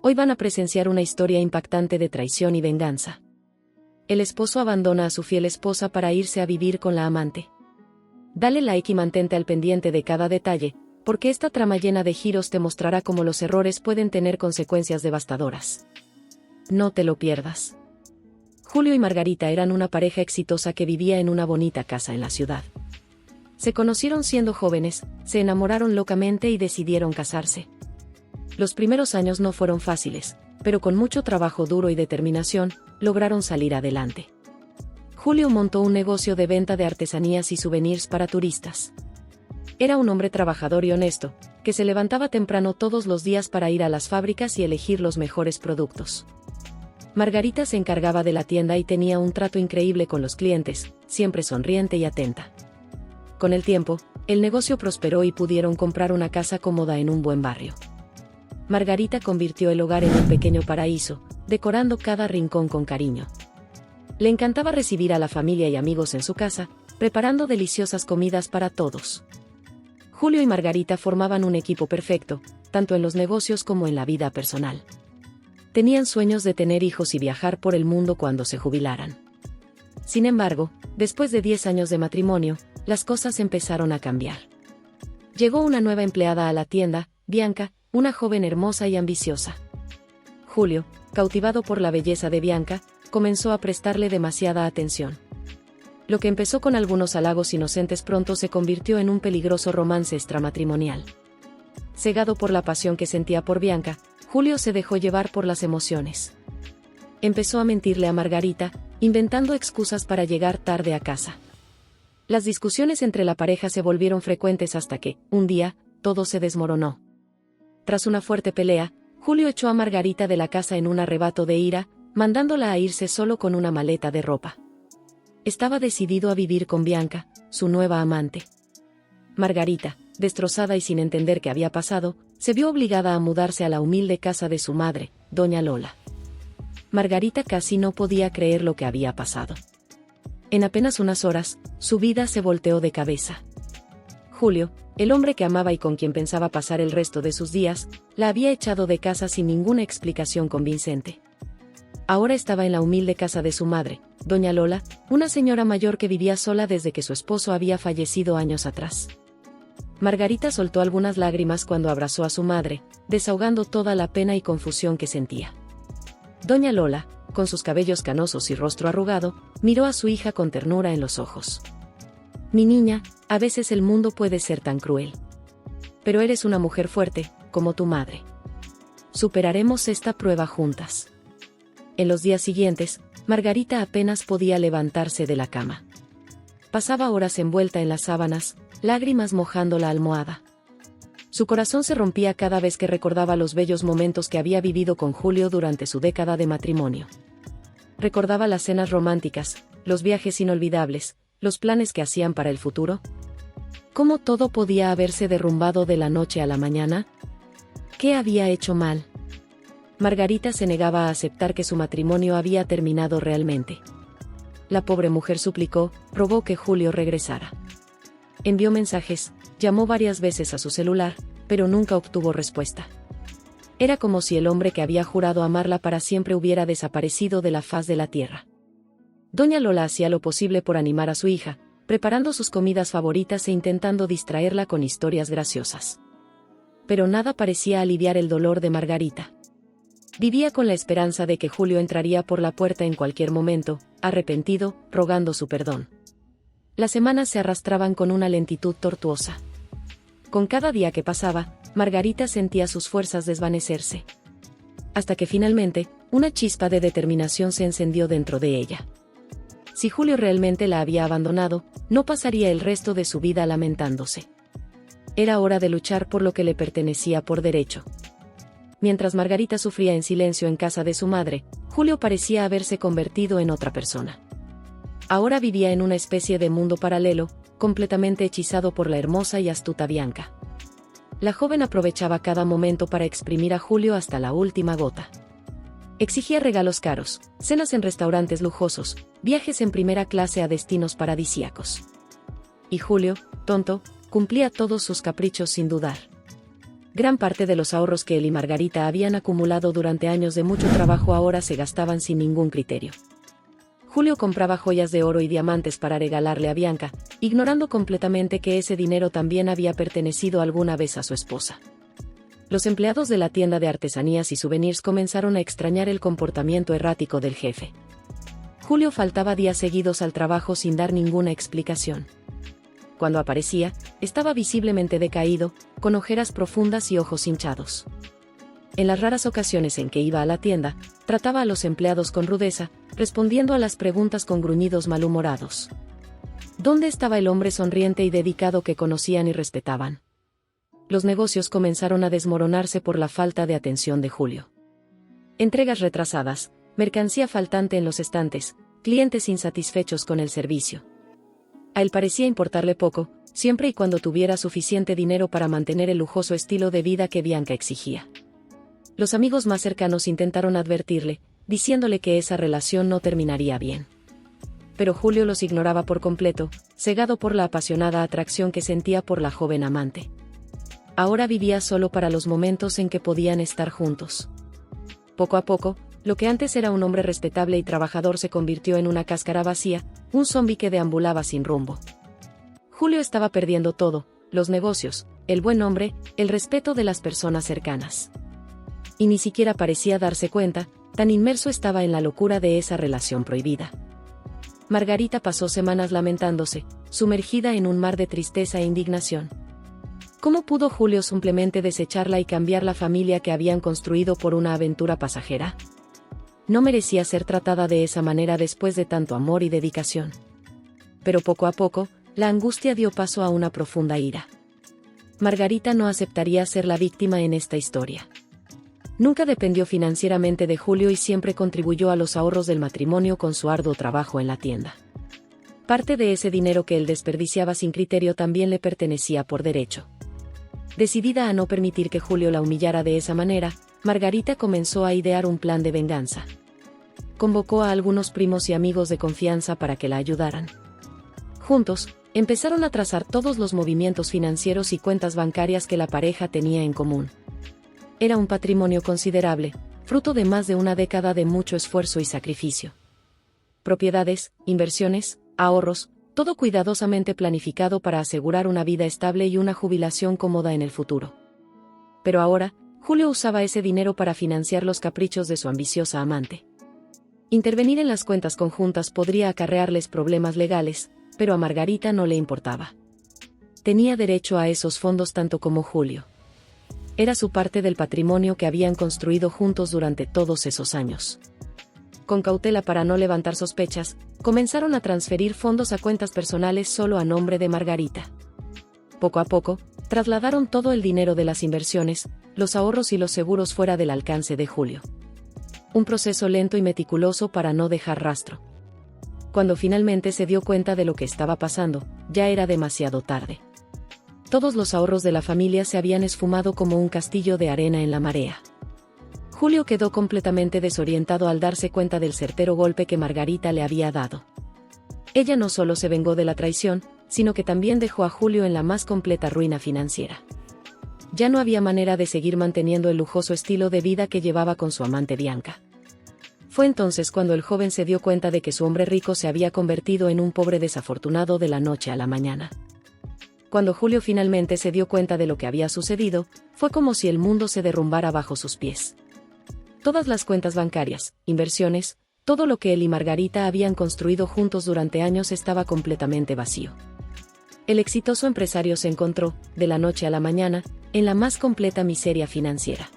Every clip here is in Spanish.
Hoy van a presenciar una historia impactante de traición y venganza. El esposo abandona a su fiel esposa para irse a vivir con la amante. Dale like y mantente al pendiente de cada detalle, porque esta trama llena de giros te mostrará cómo los errores pueden tener consecuencias devastadoras. No te lo pierdas. Julio y Margarita eran una pareja exitosa que vivía en una bonita casa en la ciudad. Se conocieron siendo jóvenes, se enamoraron locamente y decidieron casarse. Los primeros años no fueron fáciles, pero con mucho trabajo duro y determinación, lograron salir adelante. Julio montó un negocio de venta de artesanías y souvenirs para turistas. Era un hombre trabajador y honesto, que se levantaba temprano todos los días para ir a las fábricas y elegir los mejores productos. Margarita se encargaba de la tienda y tenía un trato increíble con los clientes, siempre sonriente y atenta. Con el tiempo, el negocio prosperó y pudieron comprar una casa cómoda en un buen barrio. Margarita convirtió el hogar en un pequeño paraíso, decorando cada rincón con cariño. Le encantaba recibir a la familia y amigos en su casa, preparando deliciosas comidas para todos. Julio y Margarita formaban un equipo perfecto, tanto en los negocios como en la vida personal. Tenían sueños de tener hijos y viajar por el mundo cuando se jubilaran. Sin embargo, después de 10 años de matrimonio, las cosas empezaron a cambiar. Llegó una nueva empleada a la tienda, Bianca, una joven hermosa y ambiciosa. Julio, cautivado por la belleza de Bianca, comenzó a prestarle demasiada atención. Lo que empezó con algunos halagos inocentes pronto se convirtió en un peligroso romance extramatrimonial. Cegado por la pasión que sentía por Bianca, Julio se dejó llevar por las emociones. Empezó a mentirle a Margarita, inventando excusas para llegar tarde a casa. Las discusiones entre la pareja se volvieron frecuentes hasta que, un día, todo se desmoronó. Tras una fuerte pelea, Julio echó a Margarita de la casa en un arrebato de ira, mandándola a irse solo con una maleta de ropa. Estaba decidido a vivir con Bianca, su nueva amante. Margarita, destrozada y sin entender qué había pasado, se vio obligada a mudarse a la humilde casa de su madre, doña Lola. Margarita casi no podía creer lo que había pasado. En apenas unas horas, su vida se volteó de cabeza. Julio, el hombre que amaba y con quien pensaba pasar el resto de sus días, la había echado de casa sin ninguna explicación convincente. Ahora estaba en la humilde casa de su madre, doña Lola, una señora mayor que vivía sola desde que su esposo había fallecido años atrás. Margarita soltó algunas lágrimas cuando abrazó a su madre, desahogando toda la pena y confusión que sentía. Doña Lola, con sus cabellos canosos y rostro arrugado, miró a su hija con ternura en los ojos. «Mi niña, a veces el mundo puede ser tan cruel. Pero eres una mujer fuerte, como tu madre. Superaremos esta prueba juntas». En los días siguientes, Margarita apenas podía levantarse de la cama. Pasaba horas envuelta en las sábanas, lágrimas mojando la almohada. Su corazón se rompía cada vez que recordaba los bellos momentos que había vivido con Julio durante su década de matrimonio. Recordaba las cenas románticas, los viajes inolvidables, los planes que hacían para el futuro. ¿Cómo todo podía haberse derrumbado de la noche a la mañana? ¿Qué había hecho mal? Margarita se negaba a aceptar que su matrimonio había terminado realmente. La pobre mujer suplicó, rogó que Julio regresara. Envió mensajes, llamó varias veces a su celular, pero nunca obtuvo respuesta. Era como si el hombre que había jurado amarla para siempre hubiera desaparecido de la faz de la tierra. Doña Lola hacía lo posible por animar a su hija, preparando sus comidas favoritas e intentando distraerla con historias graciosas. Pero nada parecía aliviar el dolor de Margarita. Vivía con la esperanza de que Julio entraría por la puerta en cualquier momento, arrepentido, rogando su perdón. Las semanas se arrastraban con una lentitud tortuosa. Con cada día que pasaba, Margarita sentía sus fuerzas desvanecerse. Hasta que finalmente, una chispa de determinación se encendió dentro de ella. Si Julio realmente la había abandonado, no pasaría el resto de su vida lamentándose. Era hora de luchar por lo que le pertenecía por derecho. Mientras Margarita sufría en silencio en casa de su madre, Julio parecía haberse convertido en otra persona. Ahora vivía en una especie de mundo paralelo, completamente hechizado por la hermosa y astuta Bianca. La joven aprovechaba cada momento para exprimir a Julio hasta la última gota. Exigía regalos caros, cenas en restaurantes lujosos, viajes en primera clase a destinos paradisíacos. Y Julio, tonto, cumplía todos sus caprichos sin dudar. Gran parte de los ahorros que él y Margarita habían acumulado durante años de mucho trabajo ahora se gastaban sin ningún criterio. Julio compraba joyas de oro y diamantes para regalarle a Bianca, ignorando completamente que ese dinero también había pertenecido alguna vez a su esposa. Los empleados de la tienda de artesanías y souvenirs comenzaron a extrañar el comportamiento errático del jefe. Julio faltaba días seguidos al trabajo sin dar ninguna explicación. Cuando aparecía, estaba visiblemente decaído, con ojeras profundas y ojos hinchados. En las raras ocasiones en que iba a la tienda, trataba a los empleados con rudeza, respondiendo a las preguntas con gruñidos malhumorados. ¿Dónde estaba el hombre sonriente y dedicado que conocían y respetaban? Los negocios comenzaron a desmoronarse por la falta de atención de Julio. Entregas retrasadas, mercancía faltante en los estantes, clientes insatisfechos con el servicio. A él parecía importarle poco, siempre y cuando tuviera suficiente dinero para mantener el lujoso estilo de vida que Bianca exigía. Los amigos más cercanos intentaron advertirle, diciéndole que esa relación no terminaría bien. Pero Julio los ignoraba por completo, cegado por la apasionada atracción que sentía por la joven amante. Ahora vivía solo para los momentos en que podían estar juntos. Poco a poco, lo que antes era un hombre respetable y trabajador se convirtió en una cáscara vacía, un zombi que deambulaba sin rumbo. Julio estaba perdiendo todo, los negocios, el buen nombre, el respeto de las personas cercanas. Y ni siquiera parecía darse cuenta, tan inmerso estaba en la locura de esa relación prohibida. Margarita pasó semanas lamentándose, sumergida en un mar de tristeza e indignación. ¿Cómo pudo Julio simplemente desecharla y cambiar la familia que habían construido por una aventura pasajera? No merecía ser tratada de esa manera después de tanto amor y dedicación. Pero poco a poco, la angustia dio paso a una profunda ira. Margarita no aceptaría ser la víctima en esta historia. Nunca dependió financieramente de Julio y siempre contribuyó a los ahorros del matrimonio con su arduo trabajo en la tienda. Parte de ese dinero que él desperdiciaba sin criterio también le pertenecía por derecho. Decidida a no permitir que Julio la humillara de esa manera, Margarita comenzó a idear un plan de venganza. Convocó a algunos primos y amigos de confianza para que la ayudaran. Juntos, empezaron a trazar todos los movimientos financieros y cuentas bancarias que la pareja tenía en común. Era un patrimonio considerable, fruto de más de una década de mucho esfuerzo y sacrificio. Propiedades, inversiones, ahorros, todo cuidadosamente planificado para asegurar una vida estable y una jubilación cómoda en el futuro. Pero ahora, Julio usaba ese dinero para financiar los caprichos de su ambiciosa amante. Intervenir en las cuentas conjuntas podría acarrearles problemas legales, pero a Margarita no le importaba. Tenía derecho a esos fondos tanto como Julio. Era su parte del patrimonio que habían construido juntos durante todos esos años. Con cautela para no levantar sospechas, comenzaron a transferir fondos a cuentas personales solo a nombre de Margarita. Poco a poco, trasladaron todo el dinero de las inversiones, los ahorros y los seguros fuera del alcance de Julio. Un proceso lento y meticuloso para no dejar rastro. Cuando finalmente se dio cuenta de lo que estaba pasando, ya era demasiado tarde. Todos los ahorros de la familia se habían esfumado como un castillo de arena en la marea. Julio quedó completamente desorientado al darse cuenta del certero golpe que Margarita le había dado. Ella no solo se vengó de la traición, sino que también dejó a Julio en la más completa ruina financiera. Ya no había manera de seguir manteniendo el lujoso estilo de vida que llevaba con su amante Bianca. Fue entonces cuando el joven se dio cuenta de que su hombre rico se había convertido en un pobre desafortunado de la noche a la mañana. Cuando Julio finalmente se dio cuenta de lo que había sucedido, fue como si el mundo se derrumbara bajo sus pies. Todas las cuentas bancarias, inversiones, todo lo que él y Margarita habían construido juntos durante años estaba completamente vacío. El exitoso empresario se encontró, de la noche a la mañana, en la más completa miseria financiera.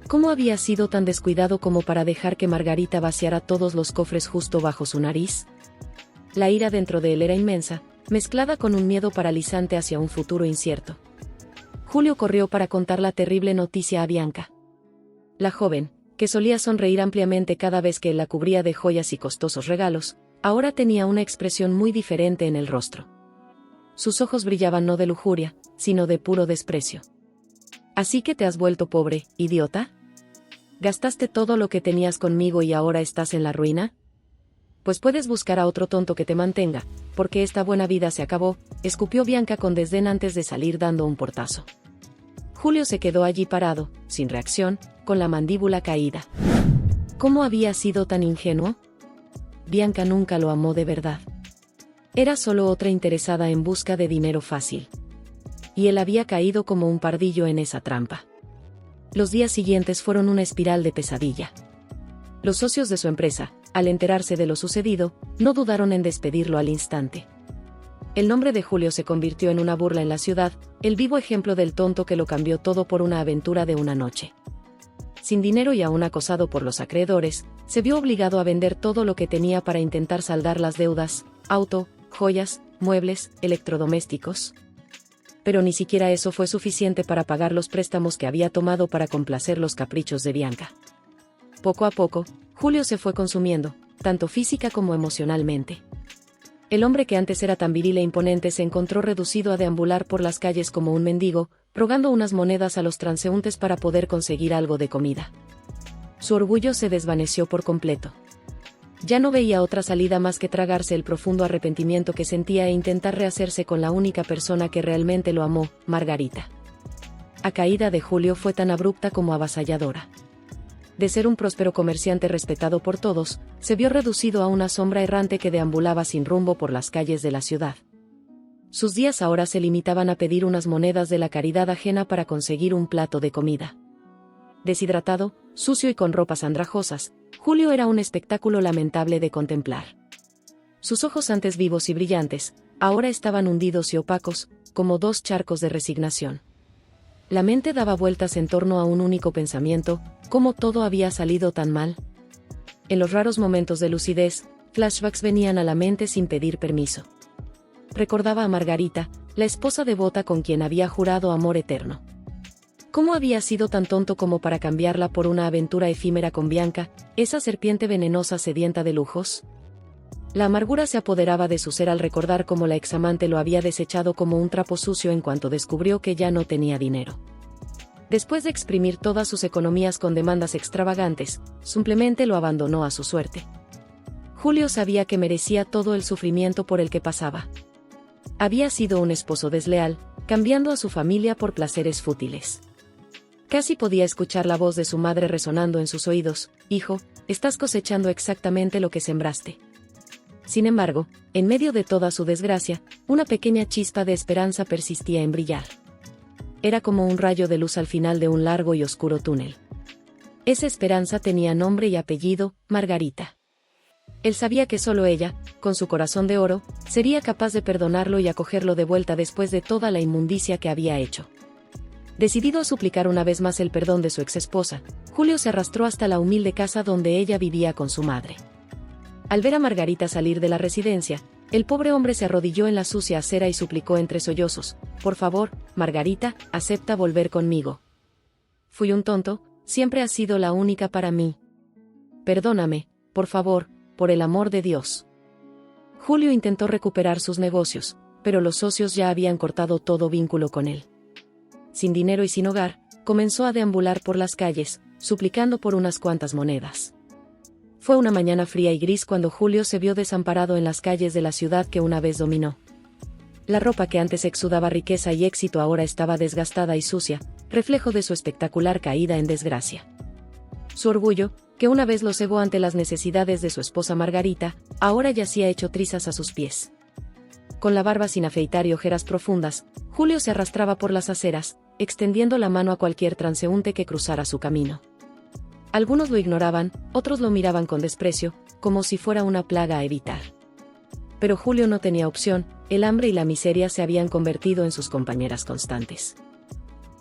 ¿Cómo había sido tan descuidado como para dejar que Margarita vaciara todos los cofres justo bajo su nariz? La ira dentro de él era inmensa, mezclada con un miedo paralizante hacia un futuro incierto. Julio corrió para contar la terrible noticia a Bianca. La joven, que solía sonreír ampliamente cada vez que él la cubría de joyas y costosos regalos, ahora tenía una expresión muy diferente en el rostro. Sus ojos brillaban no de lujuria, sino de puro desprecio. ¿Así que te has vuelto pobre, idiota? ¿Gastaste todo lo que tenías conmigo y ahora estás en la ruina? Pues puedes buscar a otro tonto que te mantenga, porque esta buena vida se acabó, escupió Bianca con desdén antes de salir dando un portazo. Julio se quedó allí parado, sin reacción, con la mandíbula caída. ¿Cómo había sido tan ingenuo? Bianca nunca lo amó de verdad. Era solo otra interesada en busca de dinero fácil. Y él había caído como un pardillo en esa trampa. Los días siguientes fueron una espiral de pesadilla. Los socios de su empresa, al enterarse de lo sucedido, no dudaron en despedirlo al instante. El nombre de Julio se convirtió en una burla en la ciudad, el vivo ejemplo del tonto que lo cambió todo por una aventura de una noche. Sin dinero y aún acosado por los acreedores, se vio obligado a vender todo lo que tenía para intentar saldar las deudas: auto, joyas, muebles, electrodomésticos. Pero ni siquiera eso fue suficiente para pagar los préstamos que había tomado para complacer los caprichos de Bianca. Poco a poco, Julio se fue consumiendo, tanto física como emocionalmente. El hombre que antes era tan viril e imponente se encontró reducido a deambular por las calles como un mendigo, rogando unas monedas a los transeúntes para poder conseguir algo de comida. Su orgullo se desvaneció por completo. Ya no veía otra salida más que tragarse el profundo arrepentimiento que sentía e intentar rehacerse con la única persona que realmente lo amó, Margarita. La caída de Julio fue tan abrupta como avasalladora. De ser un próspero comerciante respetado por todos, se vio reducido a una sombra errante que deambulaba sin rumbo por las calles de la ciudad. Sus días ahora se limitaban a pedir unas monedas de la caridad ajena para conseguir un plato de comida. Deshidratado, sucio y con ropas andrajosas, Julio era un espectáculo lamentable de contemplar. Sus ojos, antes vivos y brillantes, ahora estaban hundidos y opacos, como dos charcos de resignación. La mente daba vueltas en torno a un único pensamiento: ¿cómo todo había salido tan mal? En los raros momentos de lucidez, flashbacks venían a la mente sin pedir permiso. Recordaba a Margarita, la esposa devota con quien había jurado amor eterno. ¿Cómo había sido tan tonto como para cambiarla por una aventura efímera con Bianca, esa serpiente venenosa sedienta de lujos? La amargura se apoderaba de su ser al recordar cómo la examante lo había desechado como un trapo sucio en cuanto descubrió que ya no tenía dinero. Después de exprimir todas sus economías con demandas extravagantes, simplemente lo abandonó a su suerte. Julio sabía que merecía todo el sufrimiento por el que pasaba. Había sido un esposo desleal, cambiando a su familia por placeres fútiles. Casi podía escuchar la voz de su madre resonando en sus oídos: «Hijo, estás cosechando exactamente lo que sembraste». Sin embargo, en medio de toda su desgracia, una pequeña chispa de esperanza persistía en brillar. Era como un rayo de luz al final de un largo y oscuro túnel. Esa esperanza tenía nombre y apellido: Margarita. Él sabía que solo ella, con su corazón de oro, sería capaz de perdonarlo y acogerlo de vuelta después de toda la inmundicia que había hecho. Decidido a suplicar una vez más el perdón de su exesposa, Julio se arrastró hasta la humilde casa donde ella vivía con su madre. Al ver a Margarita salir de la residencia, el pobre hombre se arrodilló en la sucia acera y suplicó entre sollozos: «Por favor, Margarita, acepta volver conmigo. Fui un tonto, siempre has sido la única para mí. Perdóname, por favor, por el amor de Dios». Julio intentó recuperar sus negocios, pero los socios ya habían cortado todo vínculo con él. Sin dinero y sin hogar, comenzó a deambular por las calles, suplicando por unas cuantas monedas. Fue una mañana fría y gris cuando Julio se vio desamparado en las calles de la ciudad que una vez dominó. La ropa que antes exudaba riqueza y éxito ahora estaba desgastada y sucia, reflejo de su espectacular caída en desgracia. Su orgullo, que una vez lo cegó ante las necesidades de su esposa Margarita, ahora yacía hecho trizas a sus pies. Con la barba sin afeitar y ojeras profundas, Julio se arrastraba por las aceras, extendiendo la mano a cualquier transeúnte que cruzara su camino. Algunos lo ignoraban, otros lo miraban con desprecio, como si fuera una plaga a evitar. Pero Julio no tenía opción: el hambre y la miseria se habían convertido en sus compañeras constantes.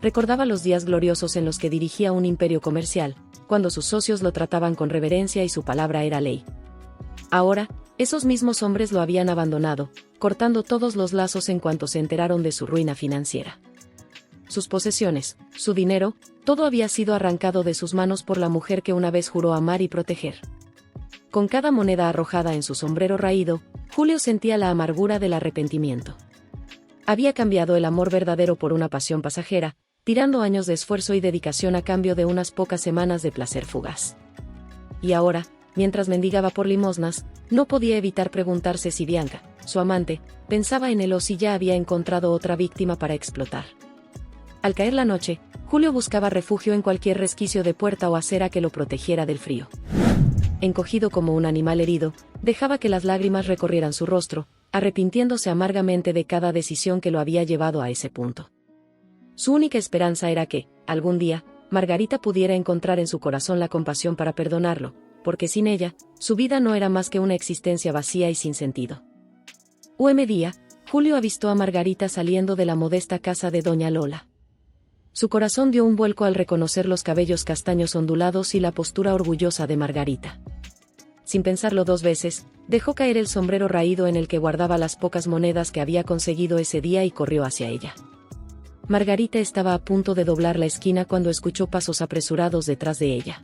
Recordaba los días gloriosos en los que dirigía un imperio comercial, cuando sus socios lo trataban con reverencia y su palabra era ley. Ahora, esos mismos hombres lo habían abandonado, cortando todos los lazos en cuanto se enteraron de su ruina financiera. Sus posesiones, su dinero, todo había sido arrancado de sus manos por la mujer que una vez juró amar y proteger. Con cada moneda arrojada en su sombrero raído, Julio sentía la amargura del arrepentimiento. Había cambiado el amor verdadero por una pasión pasajera, tirando años de esfuerzo y dedicación a cambio de unas pocas semanas de placer fugaz. Y ahora, mientras mendigaba por limosnas, no podía evitar preguntarse si Bianca, su amante, pensaba en él o si ya había encontrado otra víctima para explotar. Al caer la noche, Julio buscaba refugio en cualquier resquicio de puerta o acera que lo protegiera del frío. Encogido como un animal herido, dejaba que las lágrimas recorrieran su rostro, arrepintiéndose amargamente de cada decisión que lo había llevado a ese punto. Su única esperanza era que, algún día, Margarita pudiera encontrar en su corazón la compasión para perdonarlo, porque sin ella, su vida no era más que una existencia vacía y sin sentido. Día, Julio avistó a Margarita saliendo de la modesta casa de doña Lola. Su corazón dio un vuelco al reconocer los cabellos castaños ondulados y la postura orgullosa de Margarita. Sin pensarlo dos veces, dejó caer el sombrero raído en el que guardaba las pocas monedas que había conseguido ese día y corrió hacia ella. Margarita estaba a punto de doblar la esquina cuando escuchó pasos apresurados detrás de ella.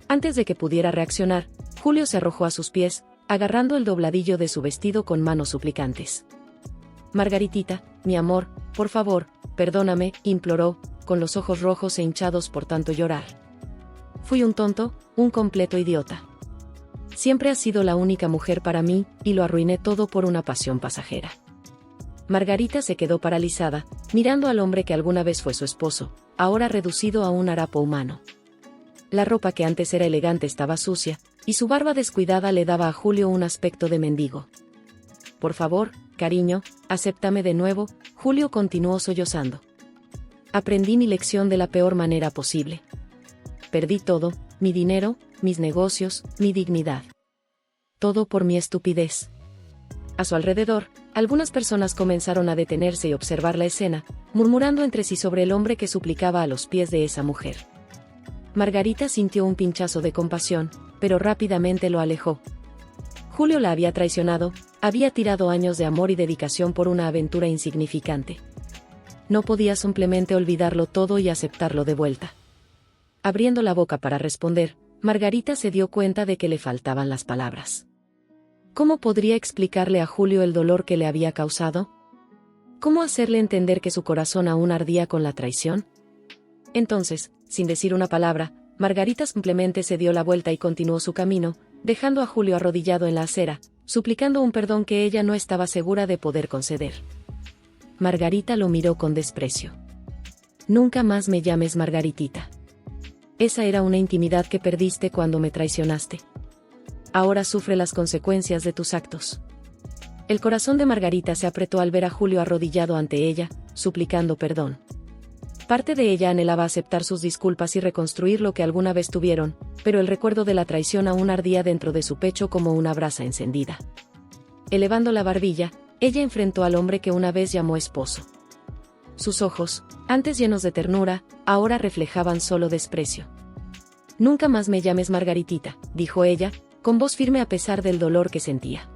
Antes de que pudiera reaccionar, Julio se arrojó a sus pies, agarrando el dobladillo de su vestido con manos suplicantes. «Margaritita, mi amor, por favor, perdóname», imploró, con los ojos rojos e hinchados por tanto llorar. «Fui un tonto, un completo idiota. Siempre has sido la única mujer para mí, y lo arruiné todo por una pasión pasajera». Margarita se quedó paralizada, mirando al hombre que alguna vez fue su esposo, ahora reducido a un harapo humano. La ropa que antes era elegante estaba sucia, y su barba descuidada le daba a Julio un aspecto de mendigo. «Por favor, cariño, acéptame de nuevo», Julio continuó sollozando. «Aprendí mi lección de la peor manera posible. Perdí todo, mi dinero, mis negocios, mi dignidad. Todo por mi estupidez». A su alrededor, algunas personas comenzaron a detenerse y observar la escena, murmurando entre sí sobre el hombre que suplicaba a los pies de esa mujer. Margarita sintió un pinchazo de compasión, pero rápidamente lo alejó. Julio la había traicionado, había tirado años de amor y dedicación por una aventura insignificante. No podía simplemente olvidarlo todo y aceptarlo de vuelta. Abriendo la boca para responder, Margarita se dio cuenta de que le faltaban las palabras. ¿Cómo podría explicarle a Julio el dolor que le había causado? ¿Cómo hacerle entender que su corazón aún ardía con la traición? Entonces, sin decir una palabra, Margarita simplemente se dio la vuelta y continuó su camino, dejando a Julio arrodillado en la acera, suplicando un perdón que ella no estaba segura de poder conceder. Margarita lo miró con desprecio. «Nunca más me llames Margaritita. Esa era una intimidad que perdiste cuando me traicionaste. Ahora sufre las consecuencias de tus actos». El corazón de Margarita se apretó al ver a Julio arrodillado ante ella, suplicando perdón. Parte de ella anhelaba aceptar sus disculpas y reconstruir lo que alguna vez tuvieron, pero el recuerdo de la traición aún ardía dentro de su pecho como una brasa encendida. Elevando la barbilla, ella enfrentó al hombre que una vez llamó esposo. Sus ojos, antes llenos de ternura, ahora reflejaban solo desprecio. «Nunca más me llames Margaritita», dijo ella, con voz firme a pesar del dolor que sentía.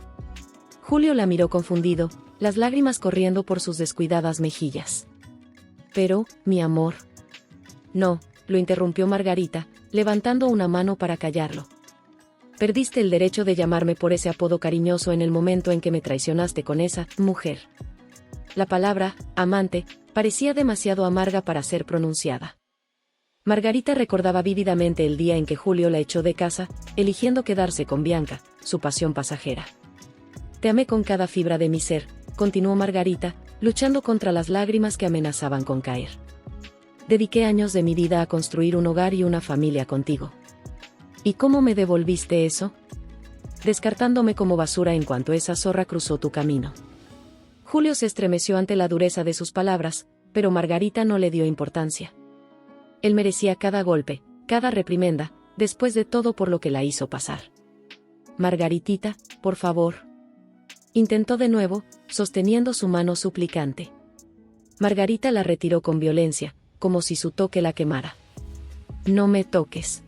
Julio la miró confundido, las lágrimas corriendo por sus descuidadas mejillas. «Pero, mi amor». «No», lo interrumpió Margarita, levantando una mano para callarlo. «Perdiste el derecho de llamarme por ese apodo cariñoso en el momento en que me traicionaste con esa mujer». La palabra, amante, parecía demasiado amarga para ser pronunciada. Margarita recordaba vívidamente el día en que Julio la echó de casa, eligiendo quedarse con Bianca, su pasión pasajera. «Te amé con cada fibra de mi ser», continuó Margarita, luchando contra las lágrimas que amenazaban con caer. «Dediqué años de mi vida a construir un hogar y una familia contigo. ¿Y cómo me devolviste eso? Descartándome como basura en cuanto esa zorra cruzó tu camino». Julio se estremeció ante la dureza de sus palabras, pero Margarita no le dio importancia. Él merecía cada golpe, cada reprimenda, después de todo por lo que la hizo pasar. «Margaritita, por favor». Intentó de nuevo, sosteniendo su mano suplicante. Margarita la retiró con violencia, como si su toque la quemara. «No me toques.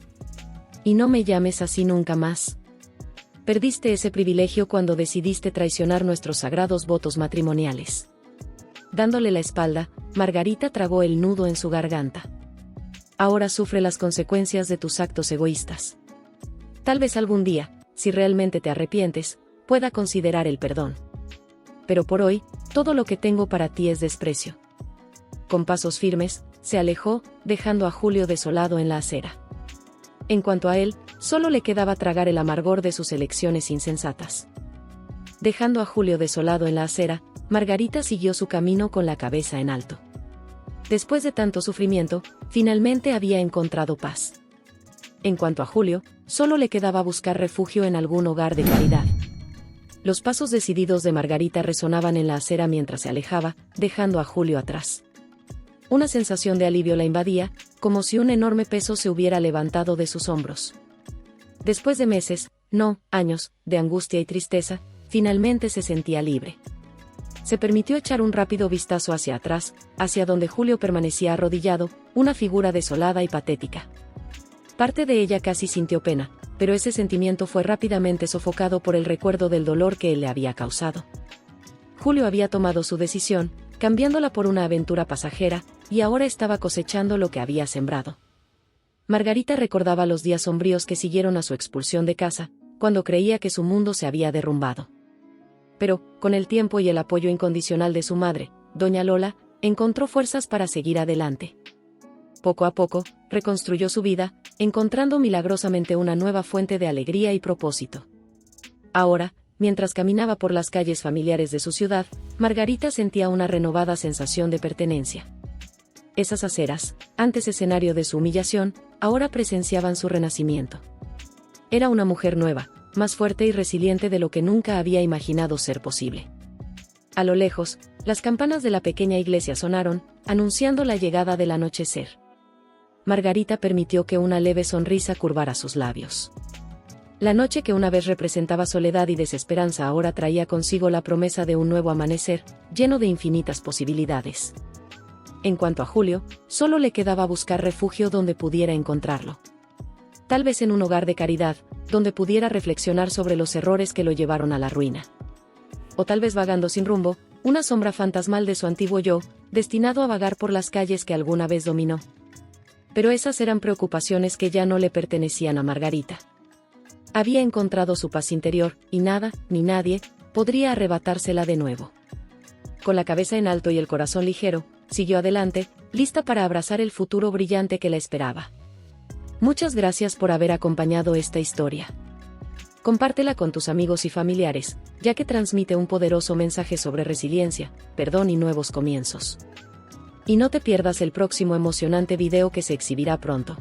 Y no me llames así nunca más. Perdiste ese privilegio cuando decidiste traicionar nuestros sagrados votos matrimoniales». Dándole la espalda, Margarita tragó el nudo en su garganta. «Ahora sufre las consecuencias de tus actos egoístas. Tal vez algún día, si realmente te arrepientes, pueda considerar el perdón. Pero por hoy, todo lo que tengo para ti es desprecio». Con pasos firmes, se alejó, dejando a Julio desolado en la acera. En cuanto a él, solo le quedaba tragar el amargor de sus elecciones insensatas. Dejando a Julio desolado en la acera, Margarita siguió su camino con la cabeza en alto. Después de tanto sufrimiento, finalmente había encontrado paz. En cuanto a Julio, solo le quedaba buscar refugio en algún hogar de caridad. Los pasos decididos de Margarita resonaban en la acera mientras se alejaba, dejando a Julio atrás. Una sensación de alivio la invadía, como si un enorme peso se hubiera levantado de sus hombros. Después de meses, no, años, de angustia y tristeza, finalmente se sentía libre. Se permitió echar un rápido vistazo hacia atrás, hacia donde Julio permanecía arrodillado, una figura desolada y patética. Parte de ella casi sintió pena, pero ese sentimiento fue rápidamente sofocado por el recuerdo del dolor que él le había causado. Julio había tomado su decisión, cambiándola por una aventura pasajera, y ahora estaba cosechando lo que había sembrado. Margarita recordaba los días sombríos que siguieron a su expulsión de casa, cuando creía que su mundo se había derrumbado. Pero, con el tiempo y el apoyo incondicional de su madre, doña Lola, encontró fuerzas para seguir adelante. Poco a poco, reconstruyó su vida, encontrando milagrosamente una nueva fuente de alegría y propósito. Ahora, mientras caminaba por las calles familiares de su ciudad, Margarita sentía una renovada sensación de pertenencia. Esas aceras, antes escenario de su humillación, ahora presenciaban su renacimiento. Era una mujer nueva, más fuerte y resiliente de lo que nunca había imaginado ser posible. A lo lejos, las campanas de la pequeña iglesia sonaron, anunciando la llegada del anochecer. Margarita permitió que una leve sonrisa curvara sus labios. La noche que una vez representaba soledad y desesperanza ahora traía consigo la promesa de un nuevo amanecer, lleno de infinitas posibilidades. En cuanto a Julio, solo le quedaba buscar refugio donde pudiera encontrarlo. Tal vez en un hogar de caridad, donde pudiera reflexionar sobre los errores que lo llevaron a la ruina. O tal vez vagando sin rumbo, una sombra fantasmal de su antiguo yo, destinado a vagar por las calles que alguna vez dominó. Pero esas eran preocupaciones que ya no le pertenecían a Margarita. Había encontrado su paz interior, y nada, ni nadie, podría arrebatársela de nuevo. Con la cabeza en alto y el corazón ligero, siguió adelante, lista para abrazar el futuro brillante que la esperaba. Muchas gracias por haber acompañado esta historia. Compártela con tus amigos y familiares, ya que transmite un poderoso mensaje sobre resiliencia, perdón y nuevos comienzos. Y no te pierdas el próximo emocionante video que se exhibirá pronto.